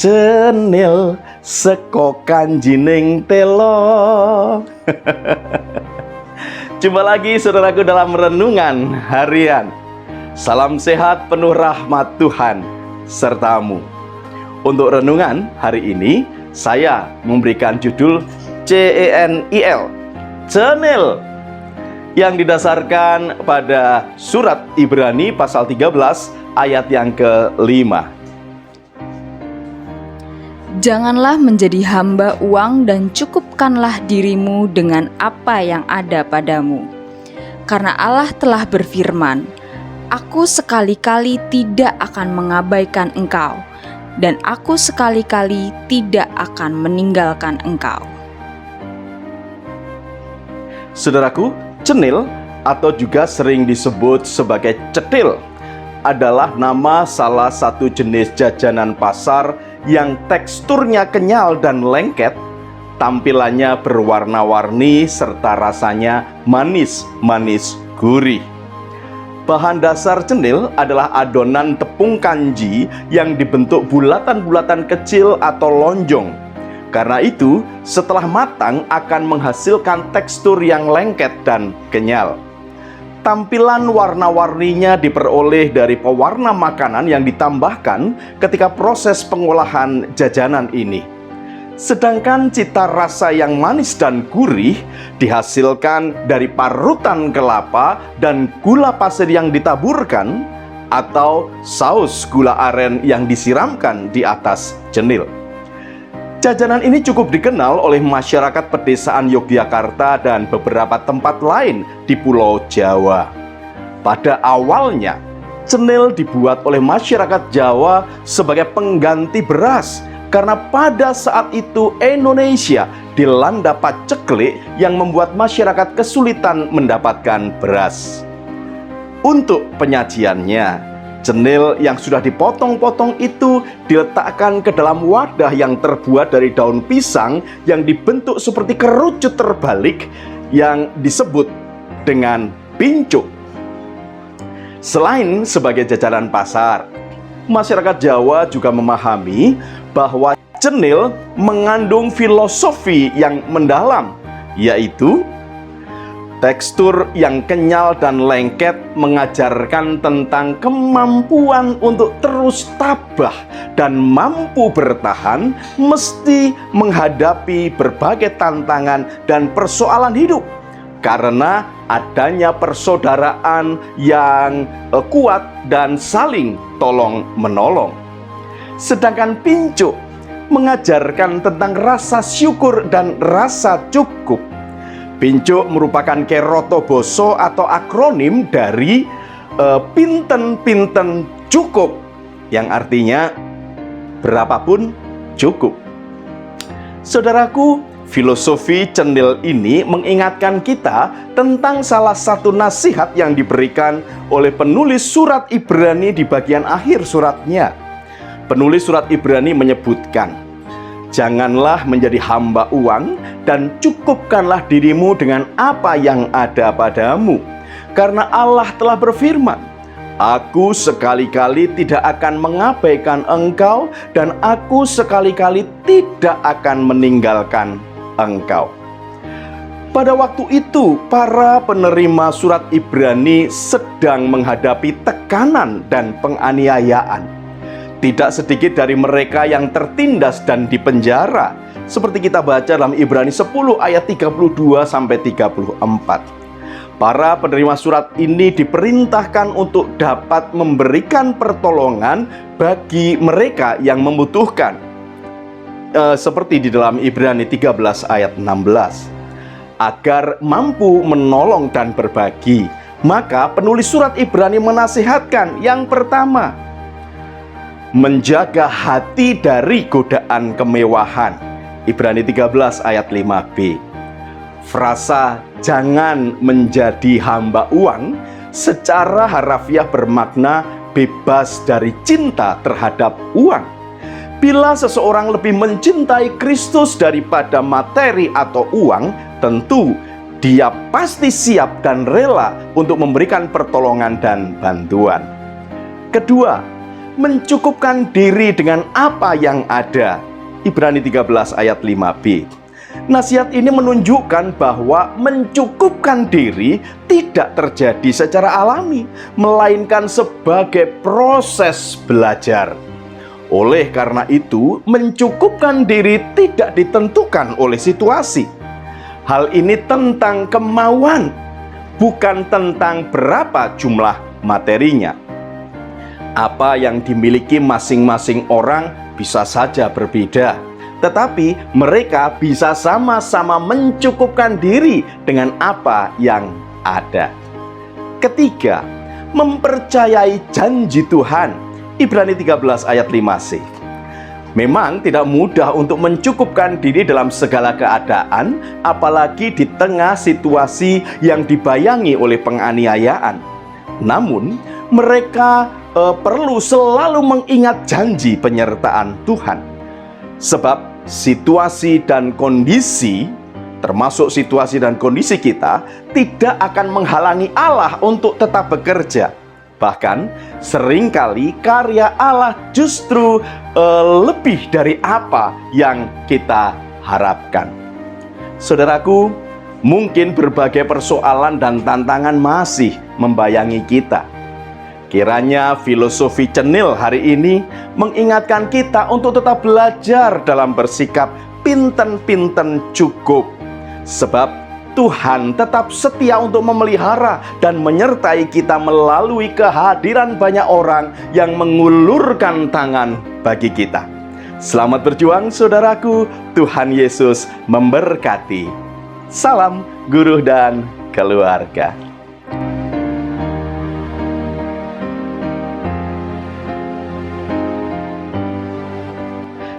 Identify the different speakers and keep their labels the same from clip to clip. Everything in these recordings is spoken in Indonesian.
Speaker 1: Cenil seko kanjining telo. Jumpa lagi saudaraku dalam renungan harian. Salam sehat penuh rahmat Tuhan sertamu. Untuk renungan hari ini saya memberikan judul CENIL, Cenil, yang didasarkan pada surat Ibrani pasal 13 ayat yang ke-5.
Speaker 2: Janganlah menjadi hamba uang dan cukupkanlah dirimu dengan apa yang ada padamu. Karena Allah telah berfirman, Aku sekali-kali tidak akan mengabaikan engkau, dan aku sekali-kali tidak akan meninggalkan engkau.
Speaker 1: Saudaraku, cenil atau juga sering disebut sebagai cetil adalah nama salah satu jenis jajanan pasar yang teksturnya kenyal dan lengket, tampilannya berwarna-warni serta rasanya manis gurih. Bahan dasar cenil adalah adonan tepung kanji yang dibentuk bulatan-bulatan kecil atau lonjong. Karena itu, setelah matang akan menghasilkan tekstur yang lengket dan kenyal. Tampilan warna-warninya diperoleh dari pewarna makanan yang ditambahkan ketika proses pengolahan jajanan ini. Sedangkan cita rasa yang manis dan gurih dihasilkan dari parutan kelapa dan gula pasir yang ditaburkan atau saus gula aren yang disiramkan di atas cenil. Jajanan ini cukup dikenal oleh masyarakat pedesaan Yogyakarta dan beberapa tempat lain di Pulau Jawa. Pada awalnya, cenil dibuat oleh masyarakat Jawa sebagai pengganti beras karena pada saat itu Indonesia dilanda paceklik yang membuat masyarakat kesulitan mendapatkan beras. Untuk penyajiannya, cenil yang sudah dipotong-potong itu diletakkan ke dalam wadah yang terbuat dari daun pisang yang dibentuk seperti kerucut terbalik yang disebut dengan pincuk. Selain sebagai jajanan pasar, masyarakat Jawa juga memahami bahwa cenil mengandung filosofi yang mendalam, yaitu tekstur yang kenyal dan lengket mengajarkan tentang kemampuan untuk terus tabah dan mampu bertahan mesti menghadapi berbagai tantangan dan persoalan hidup karena adanya persaudaraan yang kuat dan saling tolong-menolong. Sedangkan pincuk mengajarkan tentang rasa syukur dan rasa cukup. Pincuk merupakan keroto basa atau akronim dari pinten-pinten cukup, yang artinya berapapun cukup. Saudaraku, filosofi cenil ini mengingatkan kita tentang salah satu nasihat yang diberikan oleh penulis surat Ibrani di bagian akhir suratnya. Penulis surat Ibrani menyebutkan, janganlah menjadi hamba uang dan cukupkanlah dirimu dengan apa yang ada padamu. Karena Allah telah berfirman, Aku sekali-kali tidak akan mengabaikan engkau dan aku sekali-kali tidak akan meninggalkan engkau. Pada waktu itu, para penerima surat Ibrani sedang menghadapi tekanan dan penganiayaan. Tidak sedikit dari mereka yang tertindas dan dipenjara, seperti kita baca dalam Ibrani 10 ayat 32-34. Para penerima surat ini diperintahkan untuk dapat memberikan pertolongan bagi mereka yang membutuhkan. Seperti di dalam Ibrani 13 ayat 16. Agar mampu menolong dan berbagi, maka penulis surat Ibrani menasihatkan yang pertama, menjaga hati dari godaan kemewahan. Ibrani 13 ayat 5b. Frasa jangan menjadi hamba uang secara harafiah bermakna bebas dari cinta terhadap uang. Bila seseorang lebih mencintai Kristus daripada materi atau uang, tentu dia pasti siap dan rela untuk memberikan pertolongan dan bantuan. Kedua, mencukupkan diri dengan apa yang ada. Ibrani 13 ayat 5b. Nasihat ini menunjukkan bahwa mencukupkan diri tidak terjadi secara alami, melainkan sebagai proses belajar. Oleh karena itu, mencukupkan diri tidak ditentukan oleh situasi. Hal ini tentang kemauan, bukan tentang berapa jumlah materinya. Apa yang dimiliki masing-masing orang bisa saja berbeda, tetapi mereka bisa sama-sama mencukupkan diri dengan apa yang ada. Ketiga, mempercayai janji Tuhan. Ibrani 13 ayat 5c. Memang tidak mudah untuk mencukupkan diri dalam segala keadaan, apalagi di tengah situasi yang dibayangi oleh penganiayaan. Namun, mereka perlu selalu mengingat janji penyertaan Tuhan. Sebab situasi dan kondisi, termasuk situasi dan kondisi kita, tidak akan menghalangi Allah untuk tetap bekerja. Bahkan seringkali karya Allah justru lebih dari apa yang kita harapkan. Saudaraku, mungkin berbagai persoalan dan tantangan masih membayangi kita. Kiranya filosofi cenil hari ini mengingatkan kita untuk tetap belajar dalam bersikap pinten-pinten cukup. Sebab Tuhan tetap setia untuk memelihara dan menyertai kita melalui kehadiran banyak orang yang mengulurkan tangan bagi kita. Selamat berjuang saudaraku, Tuhan Yesus memberkati. Salam guru dan keluarga.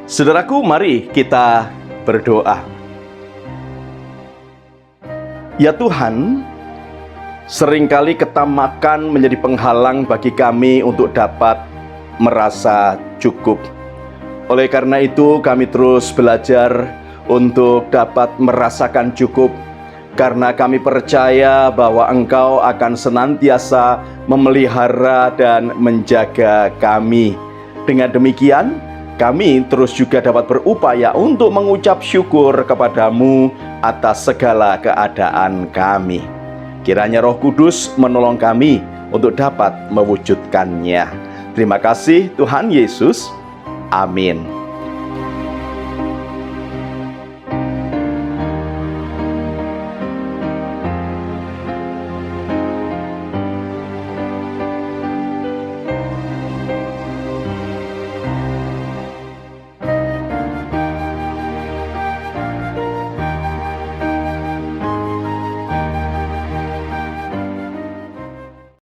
Speaker 1: Saudaraku, mari kita berdoa. Ya Tuhan, seringkali ketamakan menjadi penghalang bagi kami untuk dapat merasa cukup. Oleh karena itu, kami terus belajar untuk dapat merasakan cukup, karena kami percaya bahwa Engkau akan senantiasa memelihara dan menjaga kami. Dengan demikian, kami terus juga dapat berupaya untuk mengucap syukur kepadamu atas segala keadaan kami. Kiranya Roh Kudus menolong kami untuk dapat mewujudkannya. Terima kasih Tuhan Yesus. Amin.